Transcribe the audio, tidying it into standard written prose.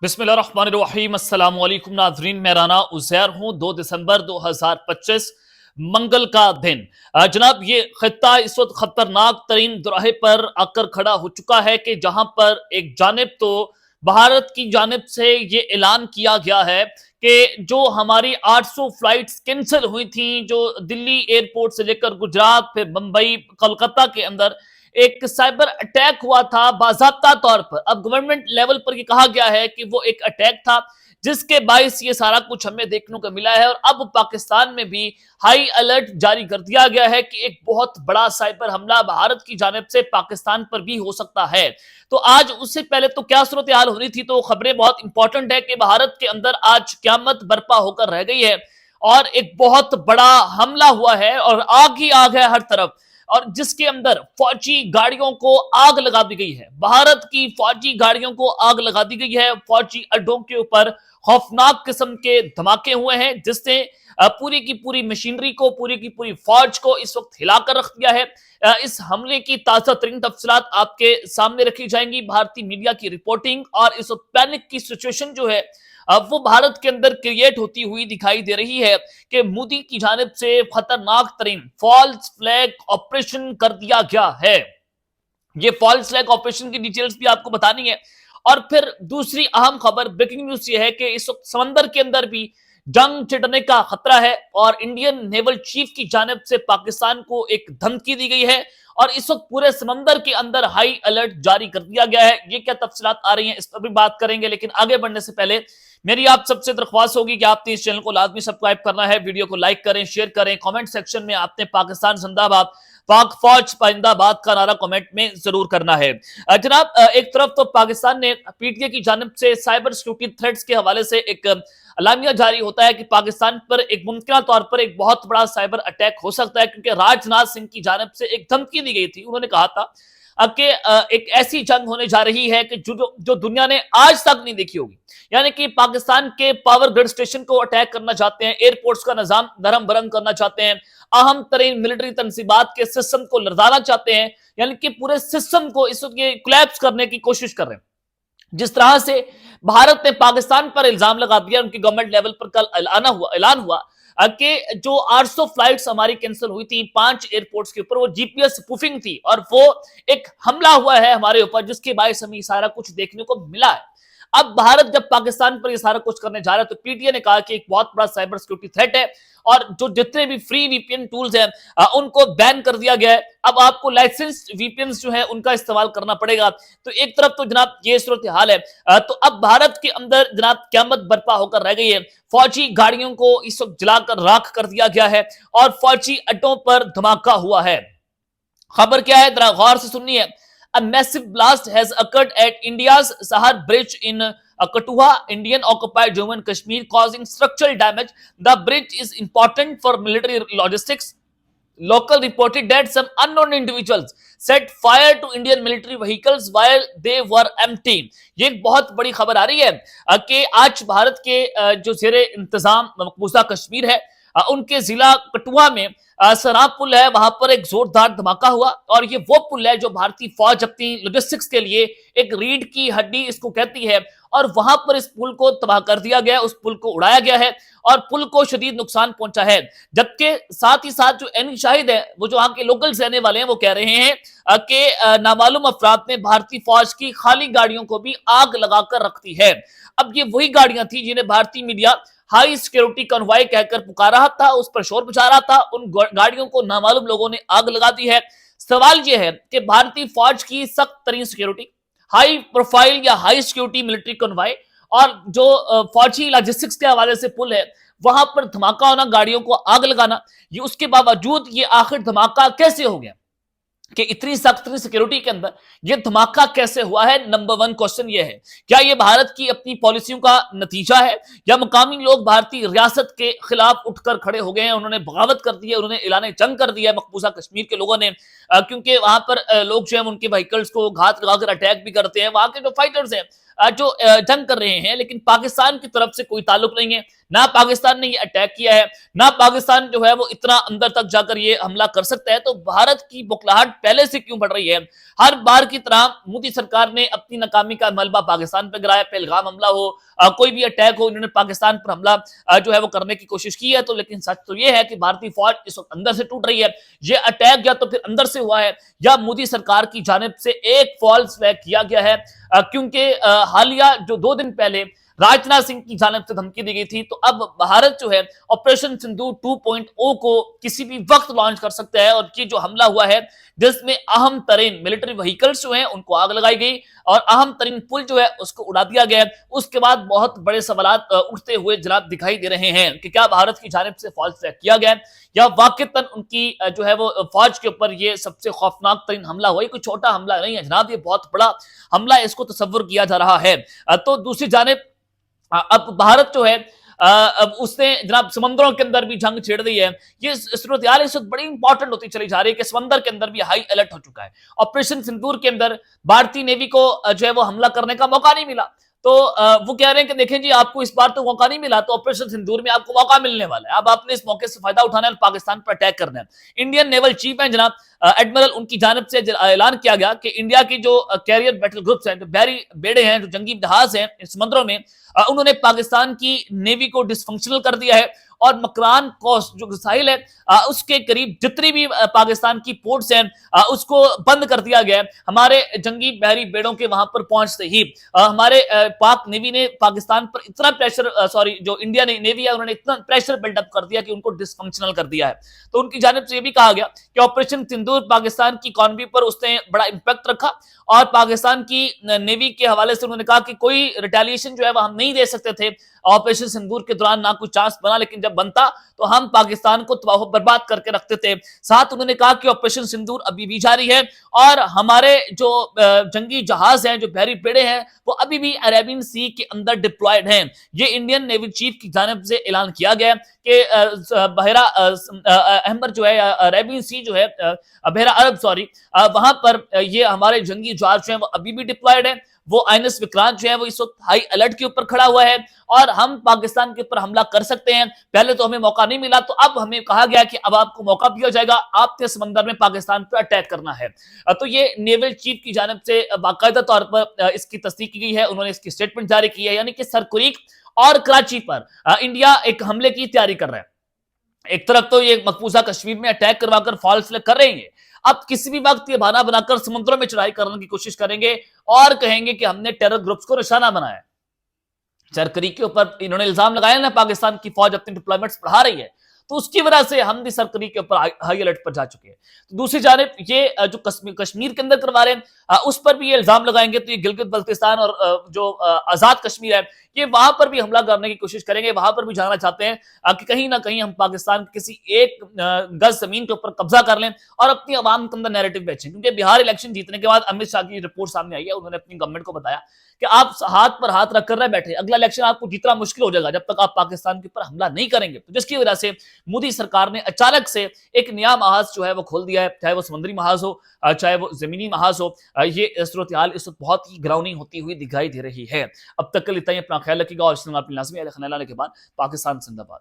बिस्मिल्लाहिर्रहमानिर्रहीम। अस्सलाम वालेकुम नाज़रीन, मैं राना उज़ैर हूँ। 2 दिसंबर 2025 मंगल का दिन। जनाब, ये खित्ता इस वक्त खतरनाक तरीन दुराहे पर आकर खड़ा हो चुका है कि जहां पर एक जानिब तो भारत की जानिब से ये ऐलान किया गया है कि जो हमारी 800 फ्लाइट्स कैंसिल हुई थी, जो दिल्ली एयरपोर्ट से लेकर गुजरात फिर मुंबई कोलकाता के अंदर एक साइबर अटैक हुआ था बाज़ाब्ता तौर पर। अब गवर्नमेंट लेवल पर ये कहा गया है कि वो एक अटैक था जिसके बायस ये सारा कुछ हमें देखने को मिला है। और अब पाकिस्तान में भी हाई अलर्ट जारी कर दिया गया है कि एक बहुत बड़ा साइबर हमला भारत की जानिब से पाकिस्तान पर भी हो सकता है। तो आज उससे पहले तो क्या सूरत हाल हो रही थी, तो खबरें बहुत इंपॉर्टेंट है कि भारत के अंदर आज क्यामत बर्पा होकर रह गई है और एक बहुत बड़ा हमला हुआ है और आग ही आग है हर तरफ, और जिसके अंदर फौजी गाड़ियों को आग लगा दी गई है। भारत की फौजी गाड़ियों को आग लगा दी गई है। फौजी अड्डों के ऊपर खौफनाक किस्म के धमाके हुए हैं जिससे पूरी की पूरी मशीनरी को, पूरी की पूरी फौज को इस वक्त हिलाकर रख दिया है। इस हमले की ताजा तरीन तफसीलात आपके सामने रखी जाएंगी। भारतीय मीडिया की रिपोर्टिंग और इस वक्त पैनिक की सिचुएशन जो है अब वो भारत के अंदर क्रिएट होती हुई दिखाई दे रही है कि मोदी की जानिब से खतरनाक तरीन फॉल्स फ्लैग ऑपरेशन कर दिया गया है। ये फॉल्स फ्लैग ऑपरेशन की डिटेल्स भी आपको बतानी है। और फिर दूसरी अहम खबर, ब्रेकिंग न्यूज ये है कि इस वक्त समंदर के अंदर भी जंग छिड़ने का खतरा है और इंडियन नेवल चीफ की जानिब से पाकिस्तान को एक धमकी दी गई है और इस वक्त पूरे समंदर के अंदर हाई अलर्ट जारी कर दिया गया है। ये क्या तफसीलात आ रही हैं, इस पर भी बात करेंगे, लेकिन आगे बढ़ने से पहले मेरी आप सबसे दरख्वास्त होगी कि आपने इस चैनल को लाजमी सब्सक्राइब करना है, वीडियो को लाइक करें, शेयर करें, कमेंट सेक्शन में आपने पाकिस्तान जिंदाबाद, पाक फौज पाइंदाबाद का नारा कमेंट में जरूर करना है। जनाब, एक तरफ तो पाकिस्तान ने पीटीए की जानिब से साइबर सिक्योरिटी थ्रेट्स के हवाले से एक अलामिया जारी होता है कि पाकिस्तान पर एक मुमकिन तौर पर एक बहुत बड़ा साइबर अटैक हो सकता है, क्योंकि राजनाथ सिंह की जानिब से एक धमकी दी गई थी। उन्होंने कहा था कि एक ऐसी जंग होने जा रही है कि जो दुनिया ने आज तक नहीं देखी होगी, यानी कि पाकिस्तान के पावर ग्रिड स्टेशन को अटैक करना चाहते हैं, एयरपोर्ट्स का निजाम नरम भरम करना चाहते हैं, अहम तरीन मिलिट्री तंसीबात के सिस्टम को लड़ाना चाहते हैं, यानी कि पूरे सिस्टम को इस वक्त कोलैप्स करने की कोशिश कर रहे हैं। जिस तरह से भारत ने पाकिस्तान पर इल्जाम लगा दिया, उनकी गवर्नमेंट लेवल पर कल ऐलान हुआ कि जो 800 फ्लाइट्स हमारी कैंसिल हुई थी 5 एयरपोर्ट्स के ऊपर, वो जीपीएस स्पूफिंग थी और वो एक हमला हुआ है हमारे ऊपर, जिसके बायस हमें सारा कुछ देखने को मिला है। अब भारत जब पाकिस्तान पर ये सारा कुछ करने जा रहा है तो पीटीए ने कहा कि एक बहुत बड़ा साइबर सिक्योरिटी थ्रेट है और जो जितने भी फ्री वीपीएन टूल्स हैं उनको बैन कर दिया गया है। अब आपको लाइसेंस्ड वीपीएन जो है उनका इस्तेमाल करना पड़ेगा। तो एक तरफ तो जनाब ये सूरत हाल है, तो अब भारत के अंदर जनाब क्यामत बर्पा होकर रह गई है। फौजी गाड़ियों को इस वक्त जलाकर राख कर दिया गया है और फौजी अड्डों पर धमाका हुआ है। खबर क्या है, जरा गौर से सुननी है। A massive blast has occurred at India's Sahar Bridge in Katuha, Indian occupied Jammu and Kashmir, causing structural damage. The bridge is important for military logistics. Local reported that some unknown individuals set fire to Indian military vehicles while they were empty. ये एक बहुत बड़ी खबर आ रही है कि आज भारत के जो ज़ेरे इंतजाम मकबूजा कश्मीर है उनके जिला कठुआ में सराब पुल है, वहां पर एक जोरदार धमाका हुआ और ये वो पुल है जो भारतीय फौज अपनी लॉजिस्टिक्स के लिए एक रीढ़ की हड्डी इसको कहती है, और वहां पर इस पुल को तबाह कर दिया गया, उस पुल को उड़ाया गया है और पुल को शदीद नुकसान पहुंचा है। जबकि साथ ही साथ जो एनी शाहिद है, वो जो वहां के लोकल्स रहने वाले हैं, वो कह रहे हैं कि नामालूम अफराद ने भारतीय फौज की खाली गाड़ियों को भी आग लगाकर रख दी है। अब ये वही गाड़ियां थी जिन्हें भारतीय मीडिया हाई सिक्योरिटी कन्वॉय कहकर पुकारा रहा था, उस पर शोर मचा रहा था। उन गाड़ियों को नामालूम लोगों ने आग लगा दी है। सवाल यह है कि भारतीय फौज की सख्त तरीन सिक्योरिटी, हाई प्रोफाइल या हाई सिक्योरिटी मिलिट्री कन्वॉय और जो फौजी लॉजिस्टिक्स के हवाले से पुल है, वहां पर धमाका होना, गाड़ियों को आग लगाना, ये उसके बावजूद ये आखिर धमाका कैसे हो गया कि इतनी सख्त सिक्योरिटी के अंदर ये धमाका कैसे हुआ है? नंबर 1 क्वेश्चन ये है, क्या ये भारत की अपनी पॉलिसियों का नतीजा है या मुकामी लोग भारतीय रियासत के खिलाफ उठकर खड़े हो गए हैं, उन्होंने बगावत कर दी है, उन्होंने ऐलान जंग कर दिया है मकबूजा कश्मीर के लोगों ने, क्योंकि वहां पर लोग जो है उनके व्हीकल्स को घात लगाकर अटैक भी करते हैं, वहां के जो फाइटर्स हैं जो जंग कर रहे हैं, लेकिन पाकिस्तान की तरफ से कोई ताल्लुक नहीं है, نہ پاکستان نے یہ اٹیک کیا ہے، نہ پاکستان جو ہے وہ اتنا اندر تک جا کر یہ حملہ کر سکتا ہے، تو بھارت کی بوکھلاہٹ پہلے سے کیوں بڑھ رہی ہے؟ ہر بار کی طرح مودی سرکار نے اپنی ناکامی کا ملبہ پاکستان پہ گرایا، پہلگام حملہ ہو، کوئی بھی اٹیک ہو، انہوں نے پاکستان پر حملہ جو ہے وہ کرنے کی کوشش کی ہے، تو لیکن سچ تو یہ ہے کہ بھارتی فوج اس وقت اندر سے ٹوٹ رہی ہے۔ یہ اٹیک یا تو پھر اندر سے ہوا ہے یا مودی سرکار کی جانب سے ایک فالس فلیگ کیا گیا ہے، کیونکہ حالیہ جو 2 دن پہلے راجناتھ سنگھ کی جانب سے دھمکی دی گئی تھی، تو اب بھارت جو ہے آپریشن سندور 2.0 کو کسی بھی وقت لانچ کر سکتا ہے، اور یہ جو حملہ ہوا ہے جس میں اہم ترین ملٹری وہیکلز جو ہیں ان کو آگ لگائی گئی اور اہم ترین پل جو ہے اس کو اڑا دیا گیا، اس کے بعد بہت بڑے سوالات اٹھتے ہوئے جناب دکھائی دے رہے ہیں کہ کیا بھارت کی جانب سے فالس فلیگ کیا گیا ہے یا واقعتاً ان کی جو ہے وہ فوج کے اوپر یہ سب سے خوفناک ترین حملہ ہوا۔ یہ کوئی چھوٹا حملہ نہیں ہے جناب، یہ بہت بڑا حملہ ہے، اس کو تصور کیا جا رہا ہے۔ تو دوسری جانب اب بھارت جو ہے اب اس نے جناب سمندروں کے اندر بھی جنگ چھیڑ دی ہے۔ یہ صورتحال اس وقت بڑی امپورٹنٹ ہوتی چلی جا رہی ہے کہ سمندر کے اندر بھی ہائی الرٹ ہو چکا ہے۔ آپریشن سندور کے اندر بھارتی نیوی کو جو ہے وہ حملہ کرنے کا موقع نہیں ملا، تو وہ کہہ رہے ہیں کہ دیکھیں جی آپ کو اس بار تو موقع نہیں ملا، تو آپریشن سندور میں آپ کو موقع ملنے والا ہے، اب آپ نے اس موقع سے فائدہ اٹھانا ہے اور پاکستان پر اٹیک کرنا ہے۔ انڈین نیول چیف ہیں جناب ایڈمرل، ان کی جانب سے اعلان کیا گیا کہ انڈیا کی جو کیریئر بیٹل گروپس ہیں، جو بحری بیڑے ہیں، جو جنگی جہاز ہیں سمندروں میں، انہوں نے پاکستان کی نیوی کو ڈس فنکشنل کر دیا ہے، اور مکران کوسٹ جو ساحل ہے اس کے قریب جتنی بھی پاکستان کی پورٹس ہیں اس کو بند کر دیا گیا ہے۔ ہمارے جنگی بحری بیڑوں کے وہاں پر پہنچتے ہی ہمارے پاک نیوی نے پاکستان پر اتنا پریشر جو انڈیا نیوی ہے انہوں نے اتنا پریشر بلڈ اپ کر دیا کہ ان کو ڈس فنکشنل کر دیا ہے۔ تو ان کی جانب سے یہ بھی کہا گیا کہ آپریشن سندور پاکستان کی اکانومی پر اس نے بڑا امپیکٹ رکھا، اور پاکستان کی نیوی کے حوالے سے انہوں نے کہا کہ کوئی ریٹیلیشن جو ہے وہ ہم نہیں دے سکتے تھے آپریشن سندور کے دوران، نہ کوئی چانس بنا، لیکن جب بنتا تو ہم پاکستان کو تباہ و برباد کر کے رکھتے تھے۔ ساتھ انہوں نے کہا کہ آپریشن سندور ابھی بھی جاری ہے، اور ہمارے جو جنگی جہاز ہیں، جو بحری بیڑے ہیں، وہ ابھی بھی عربین سی کے اندر ڈپلائڈ ہیں۔ یہ انڈین نیوی چیف کی جانب سے اعلان کیا گیا کہ بحیرہ احمر جو ہے، عربین سی جو ہے، بحیرہ عرب وہاں پر یہ ہمارے جنگی جہاز جو ہیں وہ ابھی بھی ڈپلائڈ ہیں۔ وہ آئینس وکرانت جو ہے وہ اس وقت ہائی الرٹ کے اوپر کھڑا ہوا ہے، اور ہم پاکستان کے اوپر حملہ کر سکتے ہیں۔ پہلے تو ہمیں موقع نہیں ملا، تو اب ہمیں کہا گیا کہ اب آپ کو موقع دیا جائے گا، آپ نے سمندر میں پاکستان پر اٹیک کرنا ہے۔ تو یہ نیول چیف کی جانب سے باقاعدہ طور پر اس کی تصدیق کی گئی ہے، انہوں نے اس کی سٹیٹمنٹ جاری کی ہے، یعنی کہ سرکریک اور کراچی پر انڈیا ایک حملے کی تیاری کر رہا ہے۔ ایک طرف تو یہ مقبوضہ کشمیر میں اٹیک کروا کر فالس فلیگ کر رہے ہیں، اب کسی بھی وقت یہ بہانہ بنا کر سمندروں میں چڑھائی کرنے کی کوشش کریں گے اور کہیں گے کہ ہم نے ٹیرر گروپس کو نشانہ بنایا ہے۔ سرکری کے اوپر انہوں نے الزام لگایا نا پاکستان کی فوج اپنی ڈپلائمنٹس بڑھا رہی ہے، تو اس کی وجہ سے ہم بھی سرکری کے اوپر ہائی الرٹ پر جا چکے ہیں۔ تو دوسری جانب یہ جو کشمیر کے اندر کروا رہے ہیں اس پر بھی یہ الزام لگائیں گے، تو یہ گلگت بلتستان اور جو آزاد کشمیر ہے یہ وہاں پر بھی حملہ کرنے کی کوشش کریں گے، وہاں پر بھی جانا چاہتے ہیں کہ کہیں نہ کہیں ہم پاکستان کی کسی ایک گز زمین کے اوپر قبضہ کر لیں اور اپنی عوام کے اندر نیریٹو بیچیں۔ کیونکہ بہار الیکشن جیتنے کے بعد امت شاہ کی رپورٹ سامنے آئی ہے، انہوں نے اپنی گورنمنٹ کو بتایا کہ آپ ہاتھ پر ہاتھ رکھ کر رہ بیٹھے، اگلا الیکشن آپ کو جیتنا مشکل ہو جائے گا جب تک آپ پاکستان کے اوپر حملہ نہیں کریں گے، تو جس کی وجہ سے مودی سرکار نے اچانک سے ایک نیا محاذ جو ہے وہ کھول دیا ہے، چاہے وہ سمندری محاذ ہو چاہے وہ زمینی محاذ ہو۔ یہ صورتحال اس وقت بہت ہی گراؤنی ہوتی ہوئی دکھائی دے رہی ہے۔ اب تک کے لیے اتنا ہی، اپنا خیال رکھیے گا، اور اس میں آپ لازمی خیال لانے کے بعد پاکستان زندہ باد۔